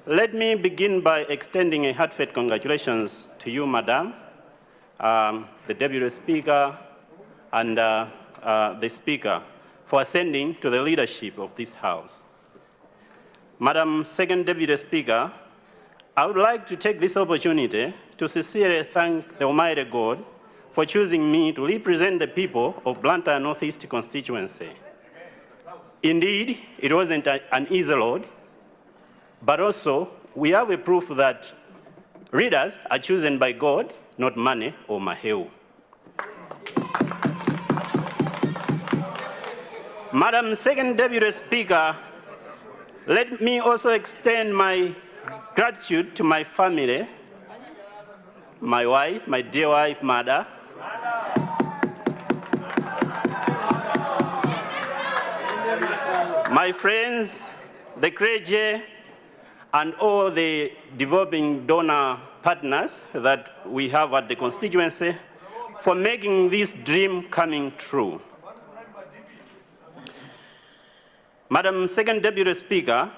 Let me begin by extending a heartfelt congratulations to you, Madam, the Deputy Speaker, and the Speaker for ascending to the leadership of this House. Madam Second Deputy Speaker, I would like to take this opportunity to sincerely thank the Almighty God for choosing me to represent the people of Blantyre Northeast constituency. Indeed, it wasn't an easy road, but also we have a proof that leaders are chosen by God, not money or maheu. Madam Second Deputy Speaker, let me also extend my gratitude to my family, my wife, my dear wife, Mother, my friends, the clergy, and all the developing donor partners that we have at the constituency for making this dream coming true. Madam Second Deputy Speaker,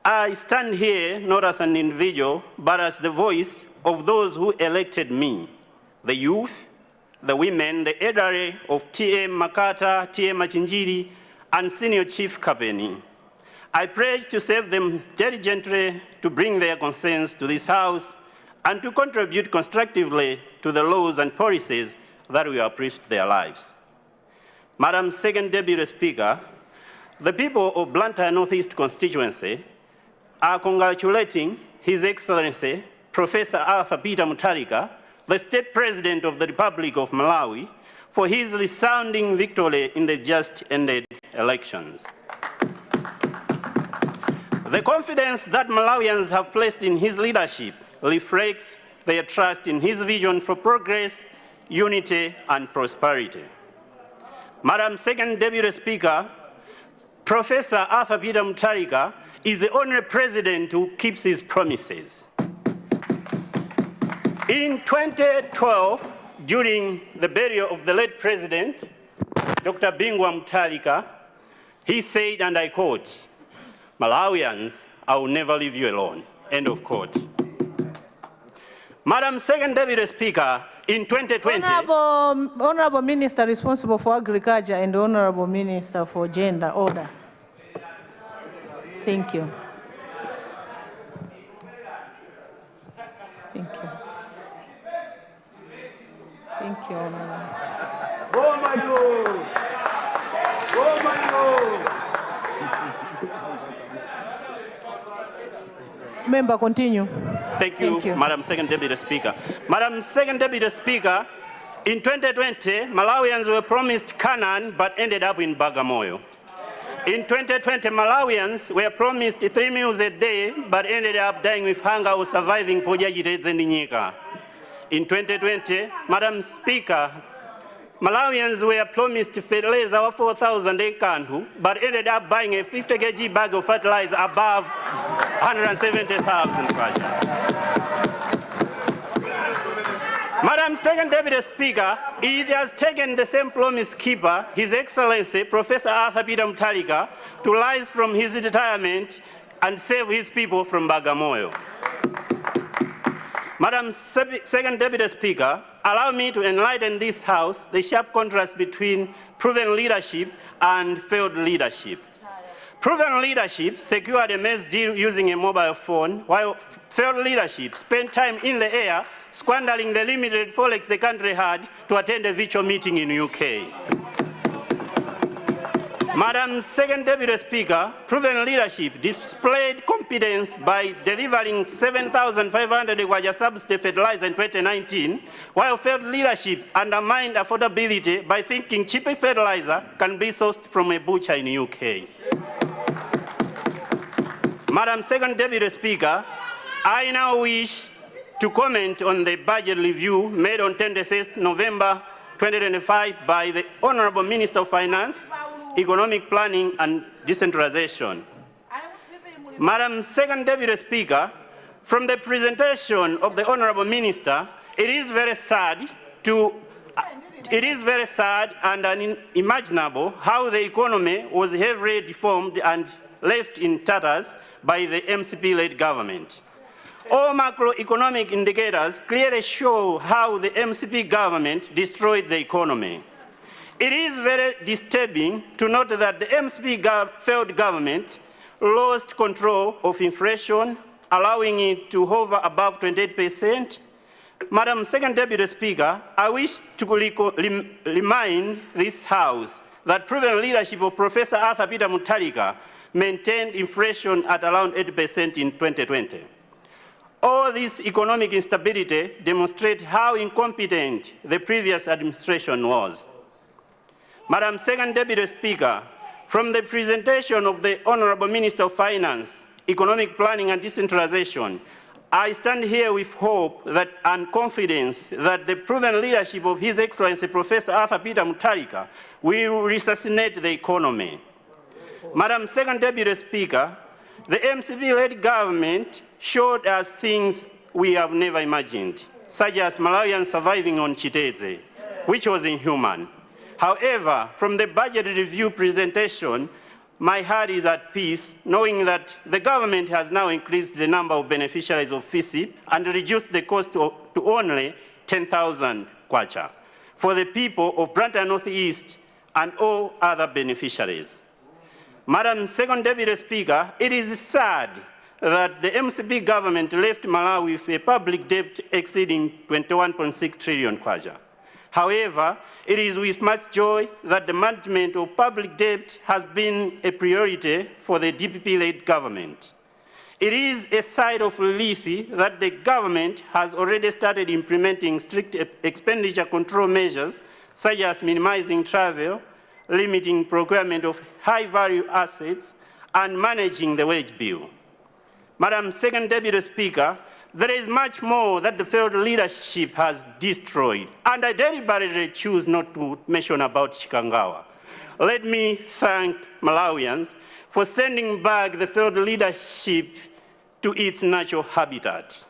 I stand here not as an individual, but as the voice of those who elected me, the youth, the women, the elderly of T.A. Makata, T.A. Machinjiri, and Senior Chief Kapeni. I pledge to serve them diligently, to bring their concerns to this House, and to contribute constructively to the laws and policies that will uplift their lives. Madam Second Deputy Speaker, the people of Blantyre Northeast constituency are congratulating His Excellency Professor Arthur Peter Mutharika, the State President of the Republic of Malawi, for his resounding victory in the just ended elections. The confidence that Malawians have placed in his leadership reflects their trust in his vision for progress, unity, and prosperity. Madam Second Deputy Speaker, Professor Arthur Peter Mutharika is the only president who keeps his promises. In 2012, during the burial of the late president, Dr. Bingwa Mutharika, he said, and I quote, "Malawians, I will never leave you alone," end of quote. Madam Second Deputy Speaker, in 2020... Honorable Minister responsible for Agriculture and Honorable Minister for Gender, order. Thank you. Thank you. Thank you, Honorable. Oh my God! Oh my God! Member, continue. Thank you, Madam Second Deputy Speaker. Madam Second Deputy Speaker, in 2020, Malawians were promised Canaan but ended up in Bagamoyo. In 2020, Malawians were promised 3 meals a day but ended up dying with hunger or surviving Pojajite Zendinyika. In 2020, Madam Speaker, Malawians were promised fertilizer of 4,000 ekantu, but ended up buying a 50 kg bag of fertilizer above 170,000 kwacha. Madam Second Deputy Speaker, it has taken the same promise keeper, His Excellency Professor Arthur Peter Mutharika, to rise from his retirement and save his people from Bagamoyo. Madam Second Deputy Speaker, allow me to enlighten this House the sharp contrast between proven leadership and failed leadership. Proven leadership secured a mess deal using a mobile phone, while failed leadership spent time in the air squandering the limited forex the country had to attend a virtual meeting in UK. Madam Second Deputy Speaker, proven leadership displayed competence by delivering 7,500 kwacha subsidy fertilizer in 2019, while failed leadership undermined affordability by thinking cheaper fertilizer can be sourced from a butcher in UK. Madam Second Deputy Speaker, I now wish to comment on the budget review made on 21st November 2025 by the Honorable Minister of Finance, Economic Planning and Decentralization. Madam Second Deputy Speaker, from the presentation of the Honorable Minister, it is very sad and unimaginable how the economy was heavily deformed and left in tatters by the MCP-led government. All macroeconomic indicators clearly show how the MCP government destroyed the economy. It is very disturbing to note that the MCP failed government lost control of inflation, allowing it to hover above 28%. Madam Second Deputy Speaker, I wish to remind this House that proven leadership of Professor Arthur Peter Mutharika maintained inflation at around 8% in 2020. All this economic instability demonstrates how incompetent the previous administration was. Madam Second Deputy Speaker, from the presentation of the Honorable Minister of Finance, Economic Planning and Decentralization, I stand here with hope and confidence that the proven leadership of His Excellency Professor Arthur Peter Mutharika will resuscitate the economy. Madam Second Deputy Speaker, the MCP-led government showed us things we have never imagined, such as Malawians surviving on chiteze, which was inhuman. However, from the budget review presentation, my heart is at peace, knowing that the government has now increased the number of beneficiaries of FISI and reduced the cost to only 10,000 kwacha for the people of Blantyre Northeast and all other beneficiaries. Madam Second Deputy Speaker, it is sad that the MCP government left Malawi with a public debt exceeding 21.6 trillion kwacha. However, it is with much joy that the management of public debt has been a priority for the DPP-led government. It is a sigh of relief that the government has already started implementing strict expenditure control measures, such as minimizing travel, limiting procurement of high-value assets, and managing the wage bill. Madam Second Deputy Speaker, there is much more that the failed leadership has destroyed, and I deliberately choose not to mention about Chikangawa. Let me thank Malawians for sending back the failed leadership to its natural habitat.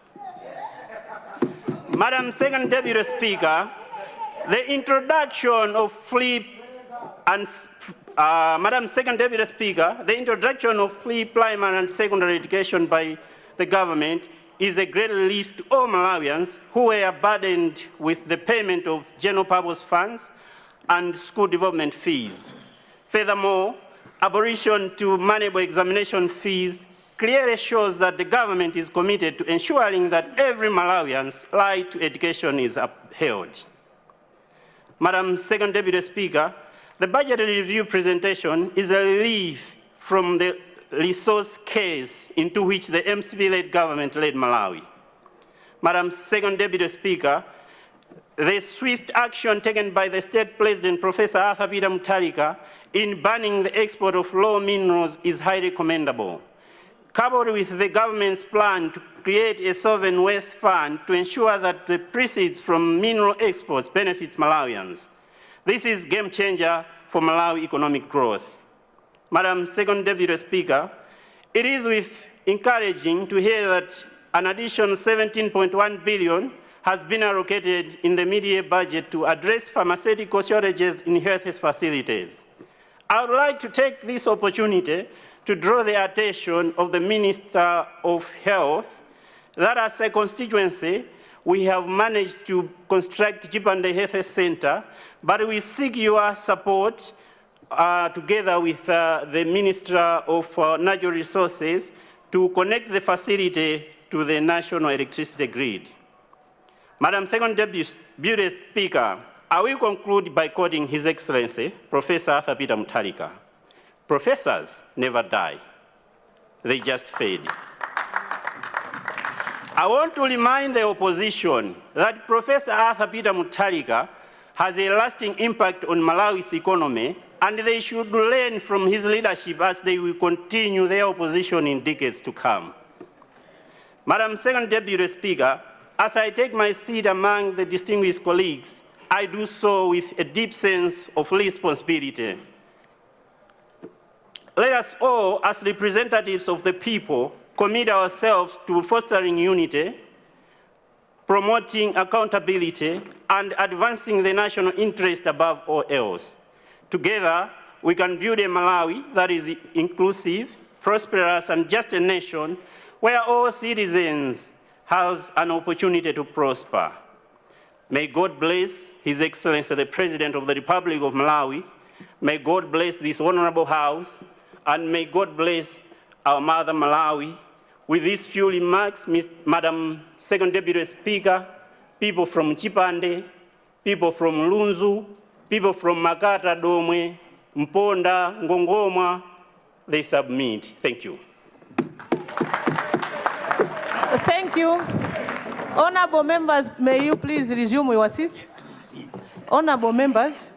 Madam Second Deputy Speaker, the introduction of free Madam Second Deputy Speaker, the introduction of free primary and secondary education by the government is a great relief to all Malawians who were burdened with the payment of general purpose funds and school development fees. Furthermore, abolition to moneyable examination fees clearly shows that the government is committed to ensuring that every Malawian's right to education is upheld. Madam Second Deputy Speaker, the budget review presentation is a relief from the resource case into which the MCP-led government led Malawi. Madam Second Deputy Speaker, the swift action taken by the State President, Professor Arthur Peter Mutharika, in banning the export of raw minerals is highly commendable. Coupled with the government's plan to create a sovereign wealth fund to ensure that the proceeds from mineral exports benefit Malawians. This is a game changer for Malawi economic growth. Madam Second Deputy Speaker, it is encouraging to hear that an additional 17.1 billion has been allocated in the mid-year budget to address pharmaceutical shortages in health facilities. I would like to take this opportunity to draw the attention of the Minister of Health that as a constituency, we have managed to construct Jipande Health Center, but we seek your support together with the Minister of Natural Resources to connect the facility to the national electricity grid. Madam Second Deputy Speaker, I will conclude by quoting His Excellency, Professor Arthur Peter Mutharika. Professors never die, they just fade. I want to remind the opposition that Professor Arthur Peter Mutharika has a lasting impact on Malawi's economy, and they should learn from his leadership as they will continue their opposition in decades to come. Madam Second Deputy Speaker, as I take my seat among the distinguished colleagues, I do so with a deep sense of responsibility. Let us all, as representatives of the people, commit ourselves to fostering unity, promoting accountability, and advancing the national interest above all else. Together, we can build a Malawi that is inclusive, prosperous, and just a nation where all citizens have an opportunity to prosper. May God bless His Excellency, the President of the Republic of Malawi. May God bless this honorable House, and may God bless our mother Malawi. With these few remarks, Madam Second Deputy Speaker, people from Chipande, people from Lunzu, people from Makata, Domwe, Mponda, Ngongoma, they submit. Thank you. Thank you. Honorable members, may you please resume your seat? Honorable members,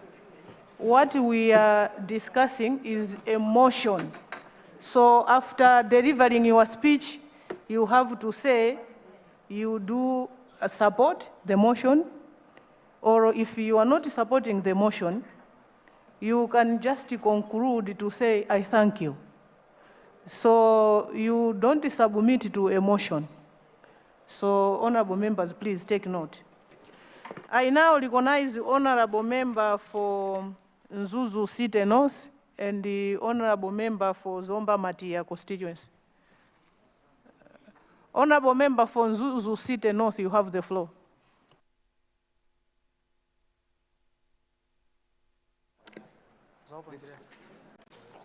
what we are discussing is a motion. So after delivering your speech, you have to say you do support the motion, or if you are not supporting the motion, you can just conclude to say, I thank you. So you don't submit to a motion. So honorable members, please take note. I now recognize the honorable member for Nzuzu City North and the honorable member for Zomba Matia constituency. Honorable member for Nzuzu City North, you have the floor.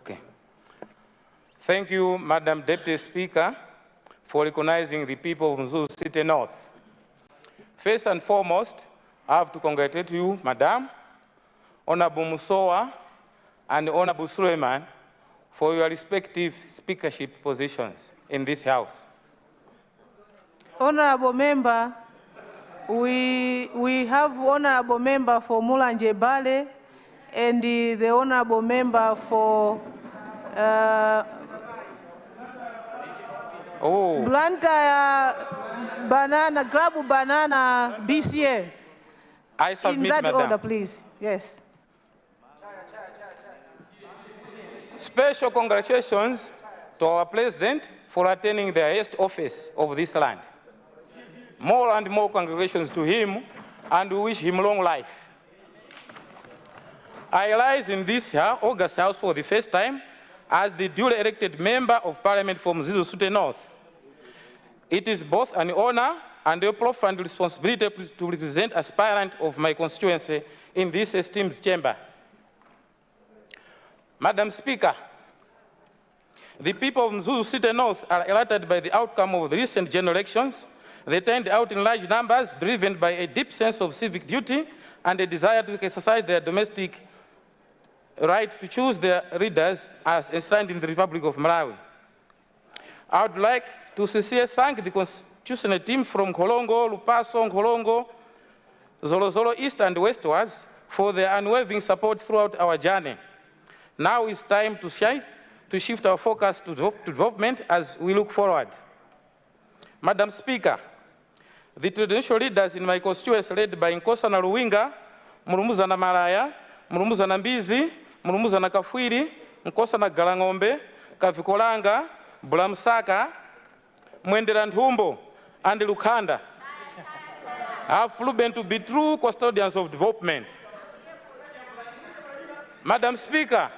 Okay. Thank you, Madam Deputy Speaker, for recognizing the people of Nzuzu City North. First and foremost, I have to congratulate you, Madam, Honorable Musowa, and Honorable Suleiman for your respective speakership positions in this House. Honorable member, we have honorable member for Mulanje Bale and the honorable member for Blantyre Banana, Grabu Banana, BCA. I submit, in that Madam. order, please. Yes. Special congratulations to our President for attaining the highest office of this land. More and more congratulations to him, and we wish him long life. I rise in this August House for the first time as the duly elected member of Parliament from Nzuzu City North. It is both an honor and a profound responsibility to represent aspirant of my constituency in this esteemed chamber. Madam Speaker, the people of Nzuzu City North are elated by the outcome of the recent general elections. They turned out in large numbers, driven by a deep sense of civic duty and a desire to exercise their domestic right to choose their leaders as enshrined in the Republic of Malawi. I would like to sincerely thank the constitutional team from Kolongo, Lupaso, Kolongo, Zolozolo East and westwards for their unwavering support throughout our journey. Now it's time to shift our focus to development as we look forward. Madam Speaker, the traditional leaders in my constituency led by Nkosa na Ruwinga, Murumuza na Malaya, Murumuza na Mbizi, Murumuza na Kafwiri, Nkosa na Galang'ombe, Kavikolanga, Bulamsaka, Mwendera Nthumbo, and Lukanda have proven to be true custodians of development. Madam Speaker,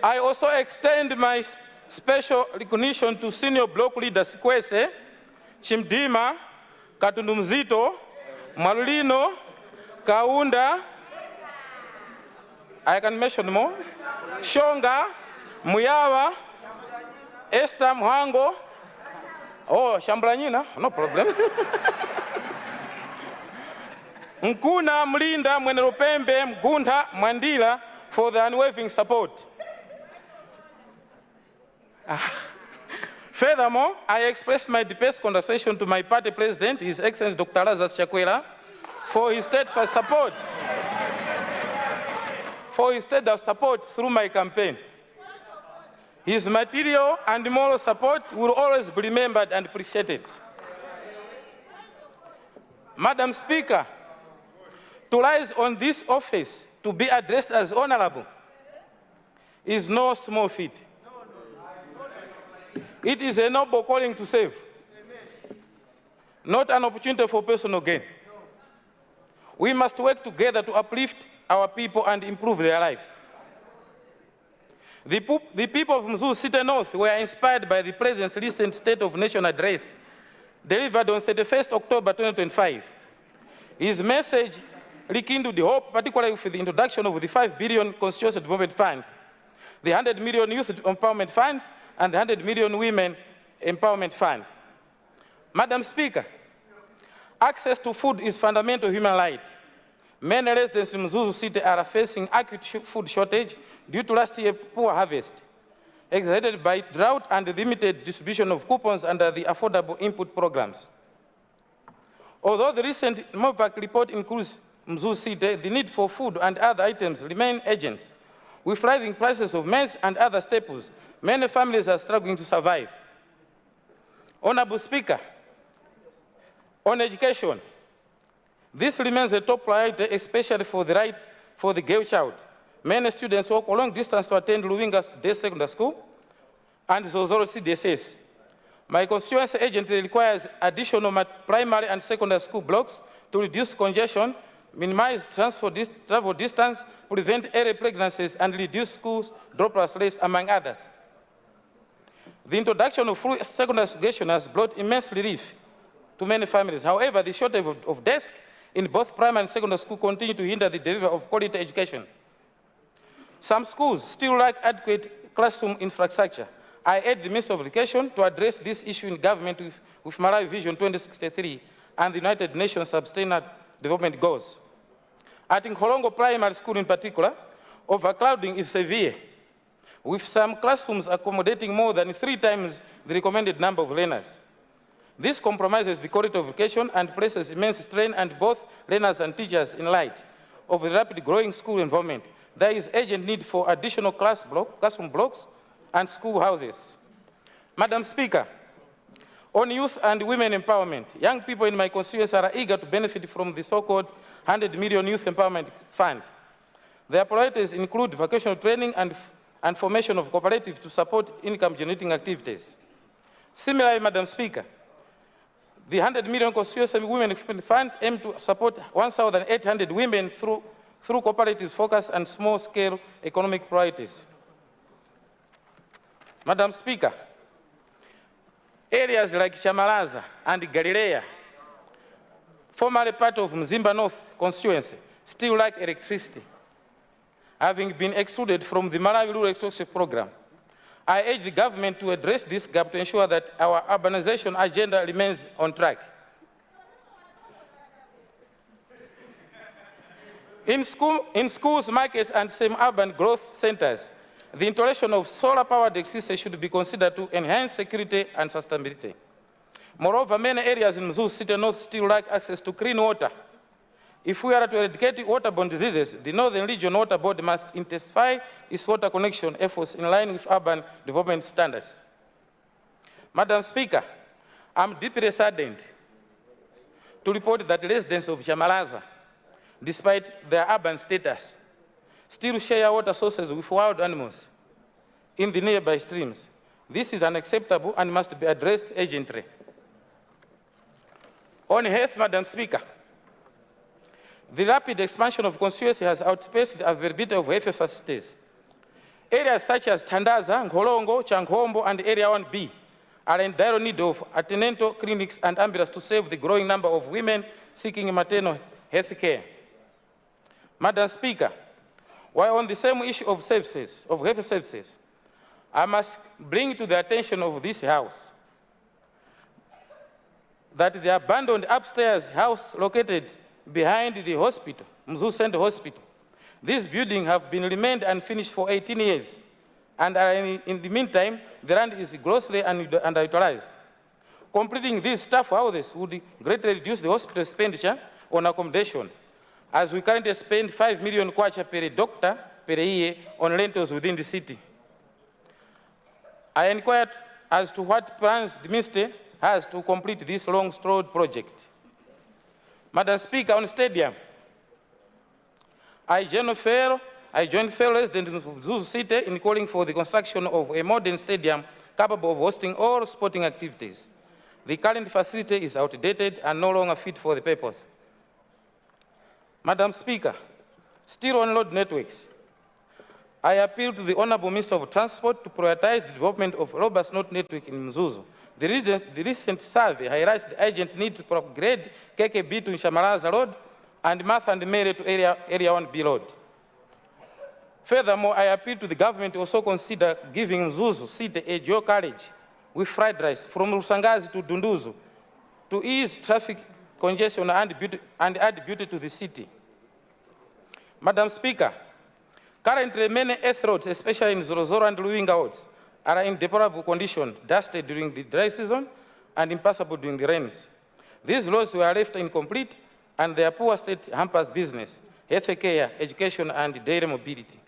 I also extend my special recognition to senior block leaders Kwese, Chimdima, Katundu Mzito, Marulino, Kaunda, I can mention more, Shonga, Muyawa, Esther Mhango, oh, Shamblanyina, no problem. Nkuna, Mlinda, Mweneropembe, Mgunda, Mandila for the unwavering support. Furthermore, I express my deepest condolence to my party president, His Excellency Dr. Lazarus Chakwera, for his steadfast support, through my campaign. His material and moral support will always be remembered and appreciated. Madam Speaker, to rise on this office to be addressed as honorable is no small feat. It is a noble calling to serve, not an opportunity for personal gain. We must work together to uplift our people and improve their lives. The people of Mzuzu City North were inspired by the President's recent State of Nation address delivered on 31st October 2025. His message rekindled hope, particularly with the introduction of the 5 billion Constituency Development Fund, the 100 million Youth Empowerment Fund, and the 100 million Women Empowerment Fund. Madam Speaker, access to food is fundamental human right. Many residents in Mzuzu City are facing acute food shortage due to last year's poor harvest, exacerbated by drought and limited distribution of coupons under the affordable input programs. Although the recent MOVAC report includes Mzuzu City, the need for food and other items remain urgent. With rising prices of maize and other staples, many families are struggling to survive. Honorable Speaker, on education, this remains a top priority, especially for the girl child. Many students walk a long distance to attend Luwinga Day Secondary School and Zozoro CDSS. My constituency urgently requires additional primary and secondary school blocks to reduce congestion, minimize travel distance, prevent early pregnancies, and reduce schools dropout rates, among others. The introduction of free secondary education has brought immense relief to many families. However, the shortage of desks in both primary and secondary school continue to hinder the delivery of quality education. Some schools still lack adequate classroom infrastructure. I urge the Minister of Education to address this issue in government with Malawi Vision 2063 and the United Nations Sustainable Development Goals. At Nkolongo Primary School in particular, overcrowding is severe, with some classrooms accommodating more than 3 times the recommended number of learners. This compromises the quality of education and places immense strain on both learners and teachers in light of the rapidly growing school environment. There is urgent need for additional classroom blocks and schoolhouses. Madam Speaker, on youth and women empowerment, young people in my constituency are eager to benefit from the so-called 100 million Youth Empowerment Fund. Their priorities include vocational training and formation of cooperatives to support income-generating activities. Similarly, Madam Speaker, the 100 million Constituency Women Empowerment Fund aims to support 1,800 women through cooperatives focused on small-scale economic priorities. Madam Speaker, areas like Chamalaza and Galilea, formerly part of Mzimba North constituency, still lack electricity, having been excluded from the Malawi Rural Extraction Program. I urge the government to address this gap to ensure that our urbanization agenda remains on track. In schools, markets, and semi-urban growth centers, the installation of solar-powered electricity should be considered to enhance security and sustainability. Moreover, many areas in Mzuzu City North still lack access to clean water. If we are to eradicate waterborne diseases, the Northern Region Water Board must intensify its water connection efforts in line with urban development standards. Madam Speaker, I'm deeply saddened to report that residents of Chamalaza, despite their urban status, still share water sources with wild animals in the nearby streams. This is unacceptable and must be addressed urgently. On health, Madam Speaker, the rapid expansion of constituency has outpaced the availability of health facilities. Areas such as Tandaza, Nkolongo, Chankhombo, and Area 1B are in dire need of antenatal clinics and ambulances to serve the growing number of women seeking maternal health care. Madam Speaker, while on the same issue of health services, I must bring to the attention of this House that the abandoned upstairs house located behind the hospital, Mzuzu Central Hospital, these buildings have been remained unfinished for 18 years, and in the meantime, the land is grossly underutilized. Completing these staff houses would greatly reduce the hospital expenditure on accommodation, as we currently spend 5 million kwacha per doctor per year on rentals within the city. I inquired as to what plans the ministry has to complete this long-stalled project. Madam Speaker, on stadium, I joined fellow residents of Mzuzu City in calling for the construction of a modern stadium capable of hosting all sporting activities. The current facility is outdated and no longer fit for the purpose. Madam Speaker, still on road networks, I appeal to the Honorable Minister of Transport to prioritize the development of robust road network in Mzuzu. The recent survey highlights the urgent need to upgrade KKB to Nshamalaza Road and Martha and Mary to Area 1B Road. Furthermore, I appeal to the government to also consider giving Mzuzu City a dual carriage with fried rice from Rusangazi to Dunduzu to ease traffic congestion and add beauty to the city. Madam Speaker, currently many earth roads, especially in Zorozoro and Luinga roads, are in deplorable condition, dusted during the dry season and impassable during the rains. These roads were left incomplete and their poor state hampers business, health care, education, and daily mobility.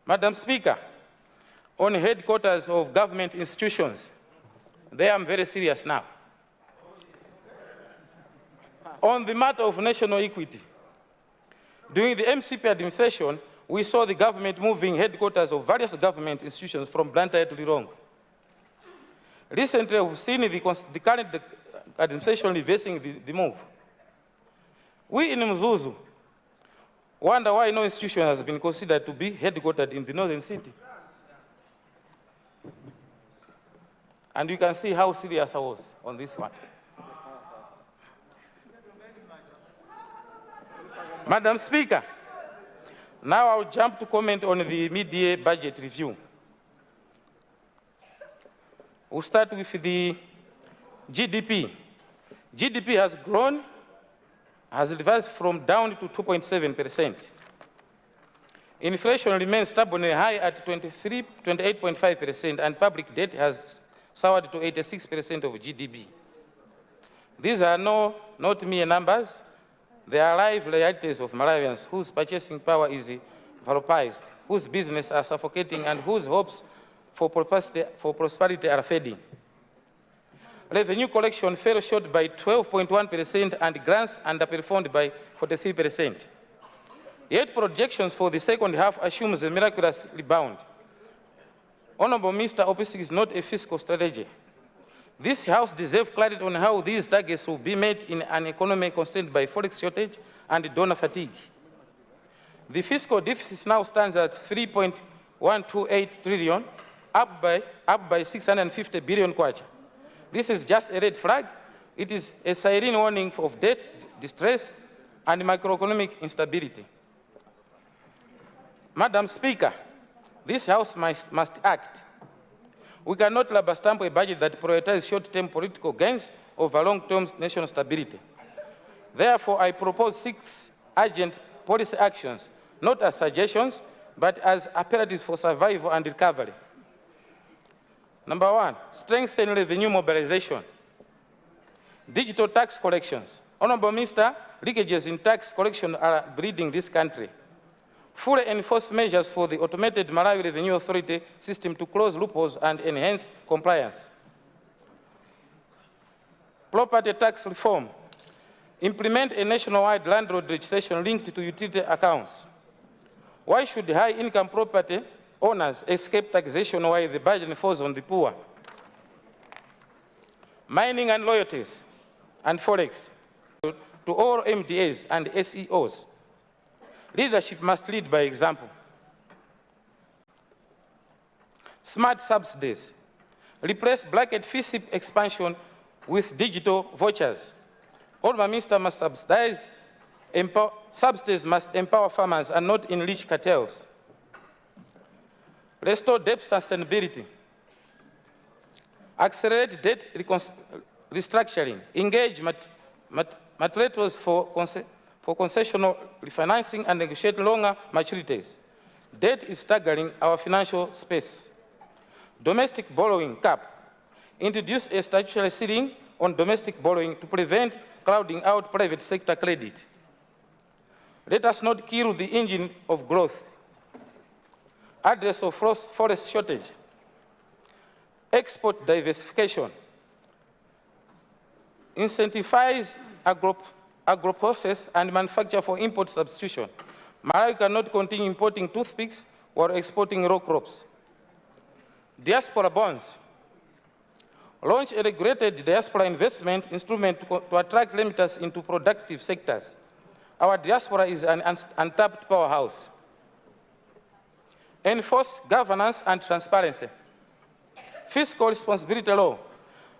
Madam Speaker, on headquarters of government institutions, there I'm very serious now. On the matter of national equity, during the MCP administration, we saw the government moving headquarters of various government institutions from Blantyre to Lilongwe. Recently, we've seen the current administration reversing the move. We in Mzuzu wonder why no institution has been considered to be headquartered in the northern city. And you can see how serious I was on this one. Madam Speaker, now I'll jump to comment on the mid-year budget review. We'll start with the GDP. GDP has grown, has reversed from down to 2.7%. Inflation remains stubbornly high at 28.5%, and public debt has soared to 86% of GDP. These are not mere numbers. They are live realities of Malawians whose purchasing power is vaporized, whose business are suffocating, and whose hopes for prosperity are fading. Revenue collection fell short by 12.1% and grants underperformed by 43%. Yet projections for the second half assumes a miraculous rebound. Honorable Mr. OPC is not a fiscal strategy. This House deserves clarity on how these targets will be met in an economy constrained by forex shortage and donor fatigue. The fiscal deficit now stands at 3.128 trillion, up by 650 billion kwacha. This is just a red flag. It is a siren warning of debt, distress, and macroeconomic instability. Madam Speaker, this House must act. We cannot rubber stamp a budget that prioritizes short-term political gains over long-term national stability. Therefore, I propose 6 urgent policy actions, not as suggestions, but as imperatives for survival and recovery. Number 1, strengthen revenue mobilization. Digital tax collections. Honorable Minister, leakages in tax collection are bleeding this country. Fully enforce measures for the automated Malawi Revenue Authority system to close loopholes and enhance compliance. Property tax reform. Implement a nationwide landlord registration linked to utility accounts. Why should high-income property owners escape taxation while the burden falls on the poor? Mining and royalties and forex. To all MDAs and SEOs, leadership must lead by example. Smart subsidies. Replace blanket fee expansion with digital vouchers. Honorable Minister must subsidize. Subsidies must empower farmers and not enrich cartels. Restore debt sustainability. Accelerate debt restructuring. Engage multilaterals for concessional refinancing and negotiate longer maturities. Debt is staggering our financial space. Domestic borrowing cap. Introduce a statutory ceiling on domestic borrowing to prevent crowding out private sector credit. Let us not kill the engine of growth. Address of forest shortage. Export diversification. Incentivize agro-process and manufacture for import substitution. Malawi cannot continue importing toothpicks or exporting raw crops. Diaspora bonds. Launch a regulated diaspora investment instrument to attract remitters into productive sectors. our diaspora is an untapped powerhouse. Enforce governance and transparency. Fiscal responsibility law.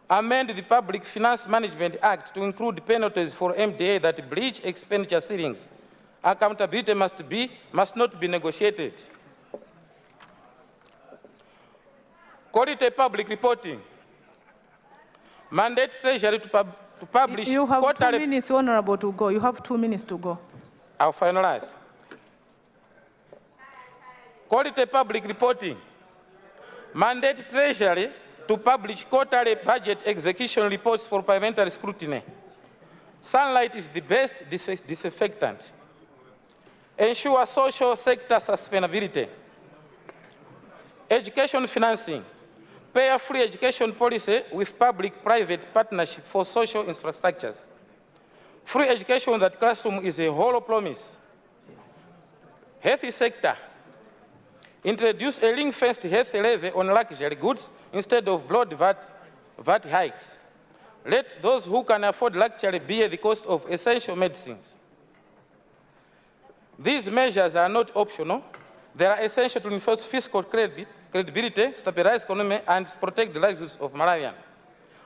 Amend the Public Finance Management Act to include penalties for MDA that breach expenditure ceilings. Accountability must not be negotiated. Quality public reporting. Mandate Treasury to publish You have quarterly... 2 minutes, Honorable, to go. You have 2 minutes to go. I'll finalize. Quality public reporting. Mandate Treasury to publish quarterly budget execution reports for parliamentary scrutiny. Sunlight is the best disinfectant. Ensure social sector sustainability. Education financing. Payer-free education policy with public-private partnership for social infrastructures. Free education in that classroom is a hollow promise. Health sector. Introduce a ring-fenced health levy on luxury goods instead of broad VAT hikes. Let those who can afford luxury bear the cost of essential medicines. These measures are not optional. They are essential to enforce fiscal credibility, stabilize economy, and protect the lives of Malawians.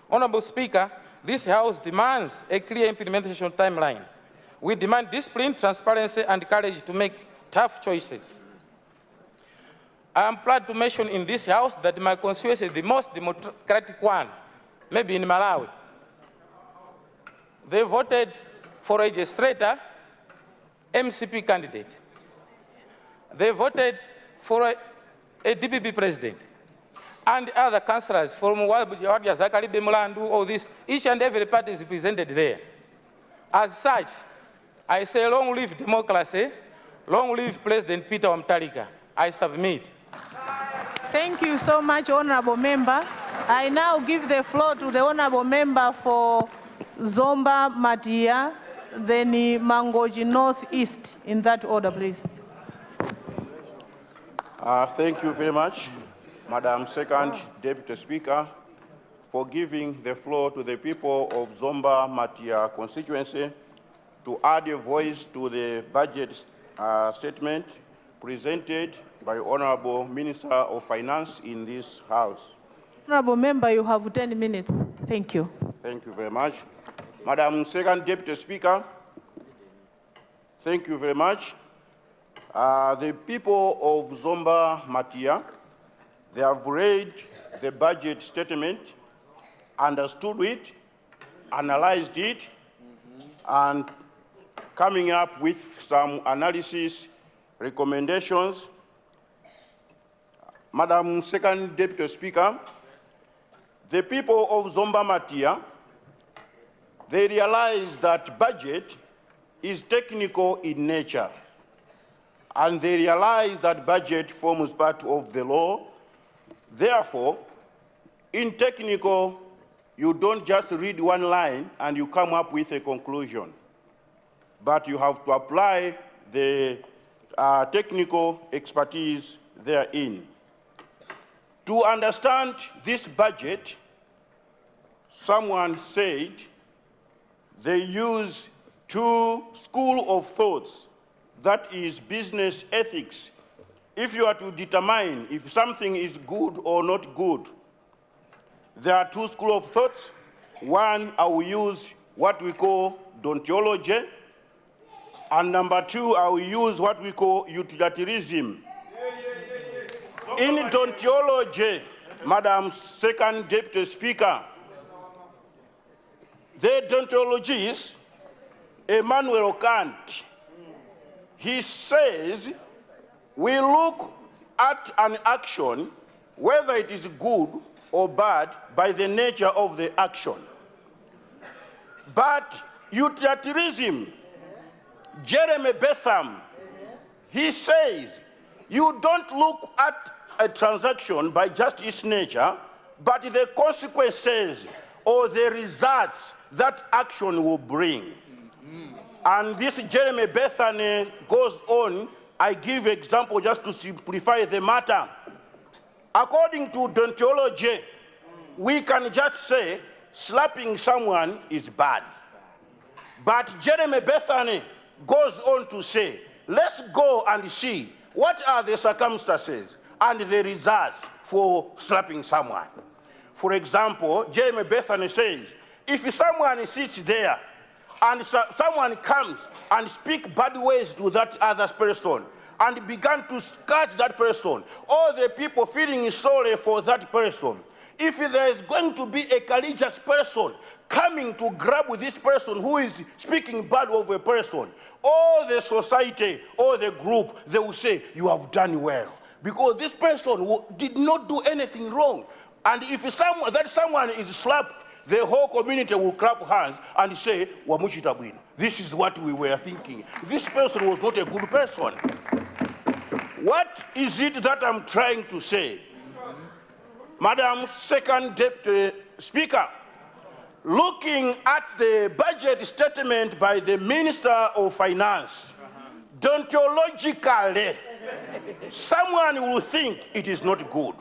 Honorable Speaker, this House demands a clear implementation timeline. We demand discipline, transparency, and courage to make tough choices. I am proud to mention in this House that my constituency is the most democratic one, maybe in Malawi. They voted for a registrator, MCP candidate. They voted for a DPP president and other councillors from Wadia Zakaribe Mulandu, all this. Each and every party is represented there. As such, I say long live democracy, long live President Peter Wamtalika. I submit. Thank you so much, Honorable Member. I now give the floor to the Honorable Member for Zomba Matia, then Mangoji North East, in that order, please. Thank you very much, Madam Second Deputy Speaker, for giving the floor to the people of Zomba Matia constituency to add a voice to the budget statement presented by Honorable Minister of Finance in this House. Honorable Member, you have 10 minutes. Thank you. Thank you very much. Madam Second Deputy Speaker, thank you very much. The people of Zomba Matia, they have read the budget statement, understood it, analyzed it, and coming up with some analysis, recommendations. Madam Second Deputy Speaker, the people of Zomba Matia, they realize that budget is technical in nature, and they realize that budget forms part of the law. Therefore, in technical, you don't just read one line and you come up with a conclusion, but you have to apply the technical expertise therein. To understand this budget, someone said they use two schools of thoughts, that is business ethics. If you are to determine if something is good or not good, there are two schools of thoughts. One, I will use what we call deontology, and number two, I will use what we call utilitarianism. In deontology, Madam Second Deputy Speaker, the deontologist, Immanuel Kant, he says, we look at an action, whether it is good or bad, by the nature of the action. But utilitarianism, Jeremy Bentham, he says, you don't look at a transaction by just its nature, but the consequences or the results that action will bring. And this Jeremy Bentham goes on. I give example just to simplify the matter. According to deontology, we can just say slapping someone is bad. But Jeremy Bentham goes on to say, let's go and see what are the circumstances and the results for slapping someone. For example, Jeremy Bethany says, if someone sits there and someone comes and speaks bad ways to that other person and began to scourge that person, all the people feeling sorry for that person, if there is going to be a courageous person coming to grab this person who is speaking bad of a person, all the society, all the group, they will say, you have done well. Because this person did not do anything wrong. And if someone is slapped, the whole community will clap hands and say, Wamuchitabwino. This is what we were thinking. This person was not a good person. What is it that I'm trying to say? Madam Second Deputy Speaker, looking at the budget statement by the Minister of Finance, deontologically, someone will think it is not good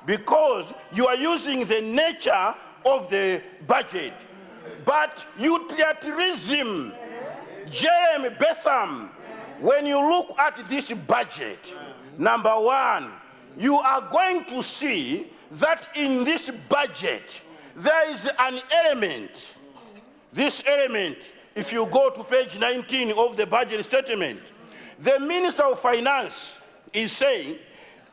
because you are using the nature of the budget. But utilitarianism, Jeremy Betham, when you look at this budget, number one, you are going to see that in this budget, there is an element. This element, if you go to page 19 of the budget statement, the Minister of Finance is saying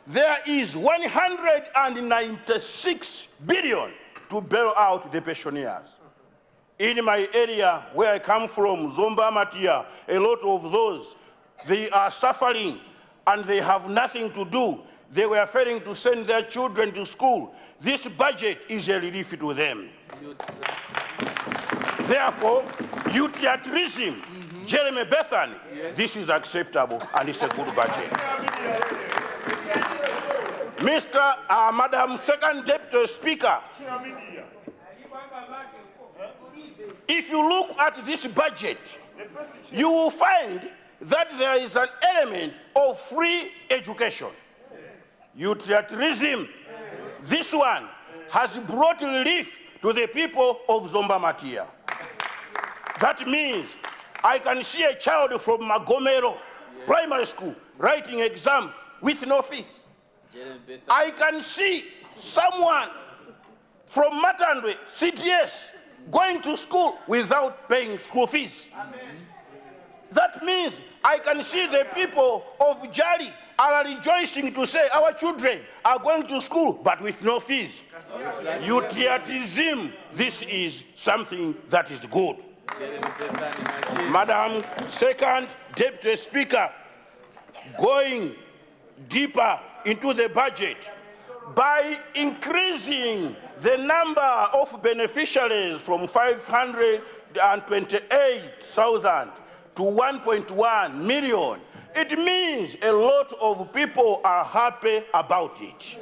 there is 196 billion to bail out the pensioners. In my area where I come from, Zomba Matia, a lot of those, they are suffering and they have nothing to do. They were failing to send their children to school. This budget is a relief to them. Therefore, utilitarianism, Jeremy Bethany, this is acceptable and it's a good budget. Madam Second Deputy Speaker, if you look at this budget, you will find that there is an element of free education. Utilitarianism, this one has brought relief to the people of Zomba Matia. That means I can see a child from Magomero Primary School writing exams with no fees. I can see someone from Matandwe, CTS, going to school without paying school fees. That means I can see the people of Jali are rejoicing to say our children are going to school but with no fees. Utilitarianism, this is something that is good. Madam Second Deputy Speaker, going deeper into the budget, by increasing the number of beneficiaries from 528,000 to 1.1 million, it means a lot of people are happy about it.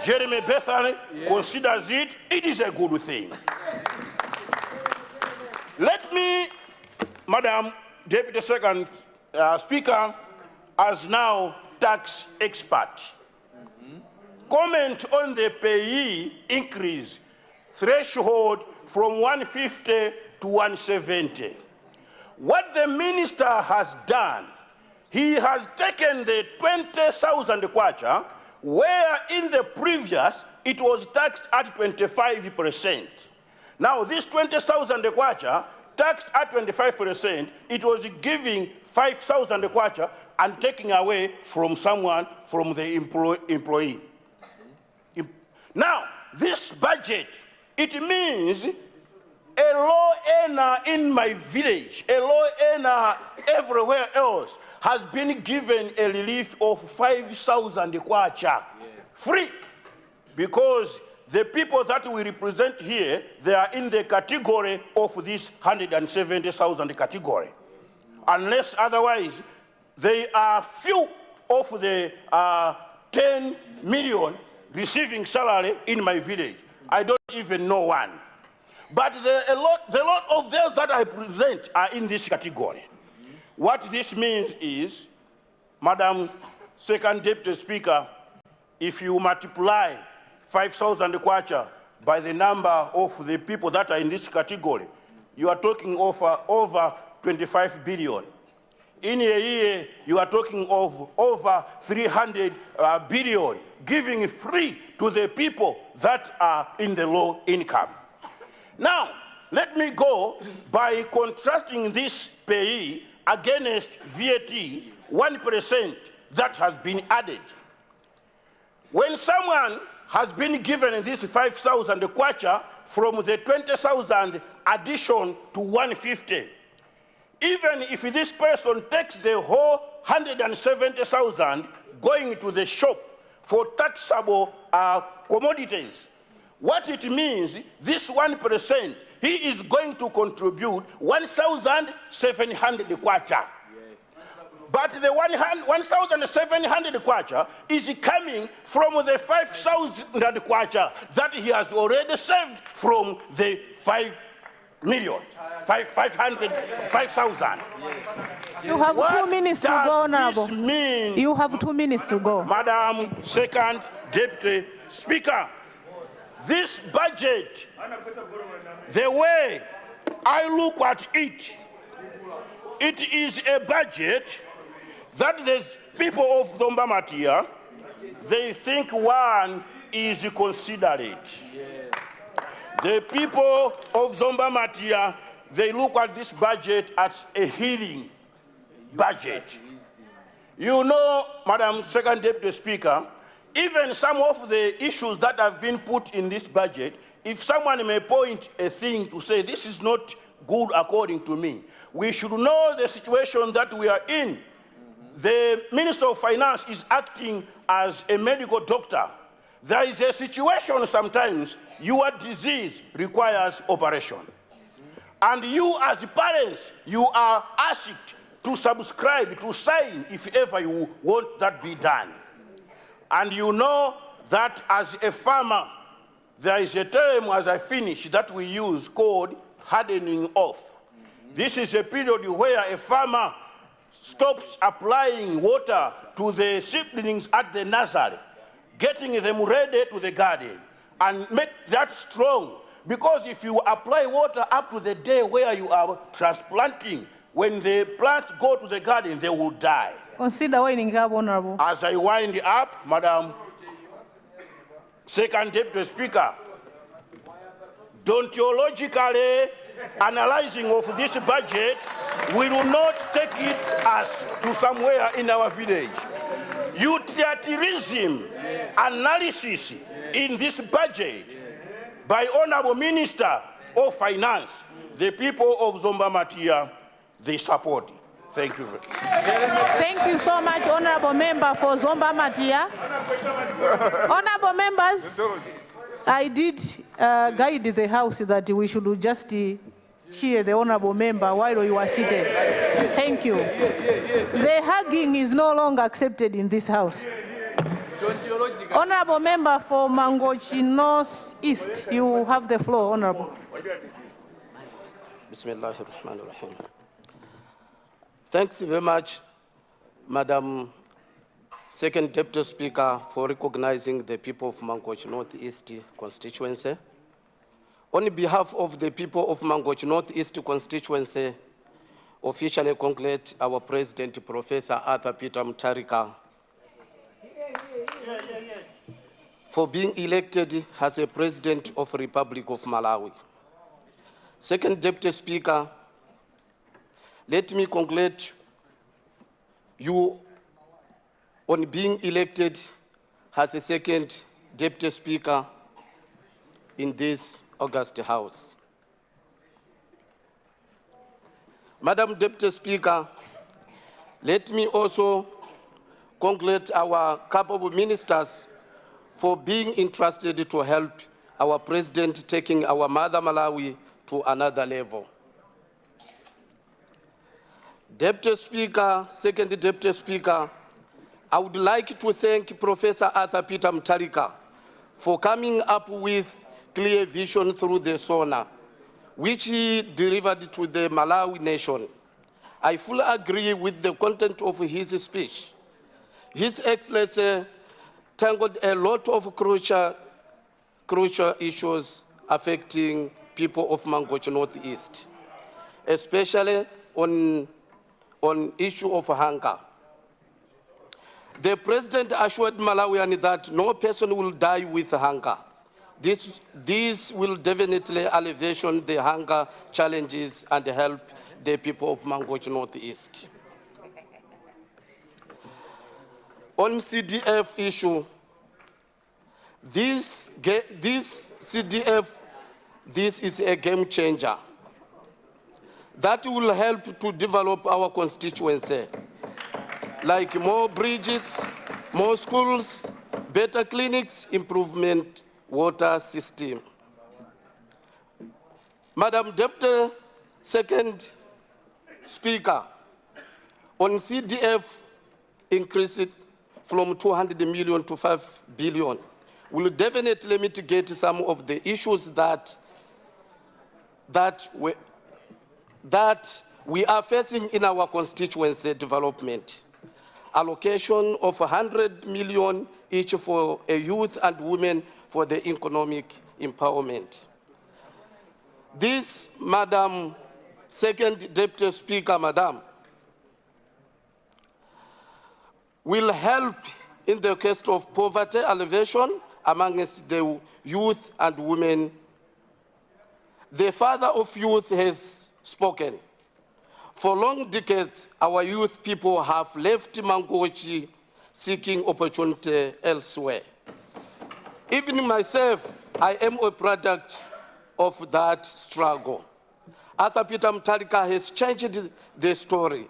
Jeremy Bethany considers it is a good thing. Let me, Madam Deputy Second Speaker, as now tax expert, comment on the payee increase threshold from 150 to 170. What the minister has done, he has taken the 20,000 kwacha, where in the previous it was taxed at 25%. Now this 20,000 kwacha, taxed at 25%, it was giving 5,000 kwacha and taking away from someone, from the employee. Now, this budget, it means a law earner in my village, a law earner everywhere else, has been given a relief of 5,000 kwacha, free, because the people that we represent here, they are in the category of this 170,000 category. Unless otherwise, they are few of the 10 million receiving salary in my village. I don't even know one. But the lot of those that I present are in this category. What this means is, Madam Second Deputy Speaker, if you multiply 5,000 kwacha by the number of the people that are in this category, you are talking over 25 billion. In a year, you are talking of over 300 billion, giving free to the people that are in the low income. Now, let me go by contrasting this payee against VAT 1% that has been added. When someone has been given this 5,000 kwacha from the 20,000 addition to 150, even if this person takes the whole 170,000 going to the shop for taxable commodities, what it means, this 1%, he is going to contribute 1,700 kwacha. But the 1,700 kwacha is coming from the 5,000 kwacha that he has already saved from the 5,000. You have 2 minutes to go, Honorable. This mean, you have 2 minutes to go. Madam Second Deputy Speaker, this budget, the way I look at it, it is a budget that the people of Zombamatia, they think one is considerate. Yes. The people of Zombamatia, they look at this budget as a healing budget. You know, Madam Second Deputy Speaker, even some of the issues that have been put in this budget, if someone may point a thing to say this is not good according to me, we should know the situation that we are in. The Minister of Finance is acting as a medical doctor. There is a situation sometimes your disease requires operation. And you as parents, you are asked to subscribe, to sign if ever you want that be done. And you know that as a farmer, there is a term as I finish that we use called hardening off. This is a period where a farmer stops applying water to the seedlings at the nursery, getting them ready to the garden, and make that strong. Because if you apply water up to the day where you are transplanting, when the plants go to the garden, they will die. Consider winding up, Honorable. As I wind up, Madam Second Deputy Speaker, deontologically analyzing of this budget, we will not take it as to somewhere in our village. Utilitarianism analysis in this budget by Honorable Minister of Finance, the people of Zombamatia, they support it. Thank you. Thank you so much, Honorable Member for Zombamatia. Honorable members, I did guide the House that we should just hear the Honorable Member while you are seated. Thank you. The hugging is no longer accepted in this House. Honorable Member for Mangochi North East, you have the floor, Honorable. Bismillahirrahmanirrahim. Thanks very much, Madam Second Deputy Speaker, for recognizing the people of Mangochi North East constituency. On behalf of the people of Mangochi North East constituency, officially congratulate our President, Professor Arthur Peter Mutharika, for being elected as a President of the Republic of Malawi. Second Deputy Speaker, let me congratulate you on being elected as a second Deputy Speaker in this August House. Madam Deputy Speaker, let me also congratulate our capable ministers for being entrusted to help our President taking our mother Malawi to another level. Deputy Speaker, second Deputy Speaker, I would like to thank Professor Arthur Peter Mutharika for coming up with clear vision through the SONA, which he delivered to the Malawi nation. I fully agree with the content of his speech. His Excellency tackled a lot of crucial issues affecting people of Mangochi North East, especially on issue of hunger. The president assured Malawians that no person will die with hunger. This will definitely alleviate the hunger challenges and help the people of Mangochi Northeast. On CDF issue, this CDF, this is a game changer that will help to develop our constituency, like more bridges, more schools, better clinics, improvement water system. Madam Deputy Second Speaker, on CDF increase it from 200 million to 5 billion will definitely mitigate some of the issues that we are facing in our constituency development. Allocation of 100 million each for a youth and women for the economic empowerment. This, Madam Second Deputy Speaker, Madam, will help in the case of poverty alleviation amongst the youth and women. The father of youth has spoken. For long decades, our youth people have left Mangochi seeking opportunity elsewhere. Even myself, I am a product of that struggle. Arthur Peter Mutharika has changed the story.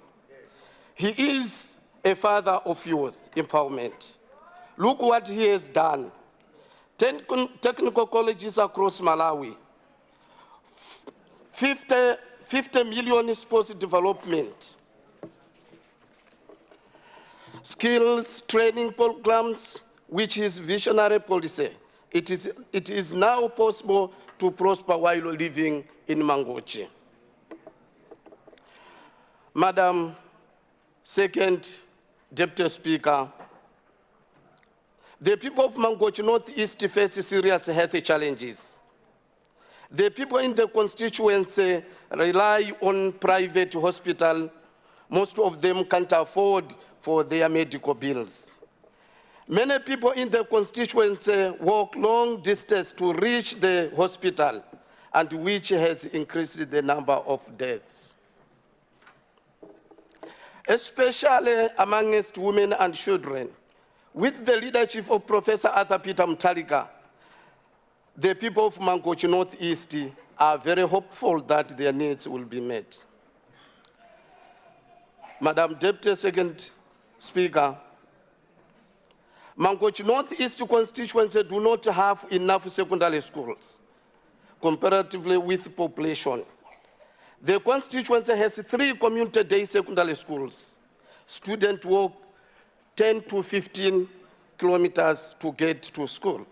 He is a father of youth empowerment. Look what he has done. 10 technical colleges across Malawi, 50 million sports development, skills training programs, which is visionary policy. It is now possible to prosper while living in Mangochi. Madam Second Deputy Speaker, the people of Mangochi Northeast face serious health challenges. The people in the constituency rely on private hospital. Most of them can't afford for their medical bills. Many people in the constituency walk long distance to reach the hospital, and which has increased the number of deaths, especially amongst women and children. With the leadership of Professor Arthur Peter Mutharika, the people of Mangochi Northeast are very hopeful that their needs will be met. Madam Deputy Second Speaker, Mangochi Northeast constituency do not have enough secondary schools comparatively with population. The constituency has 3 community day secondary schools. Students walk 10 to 15 kilometers to get to school.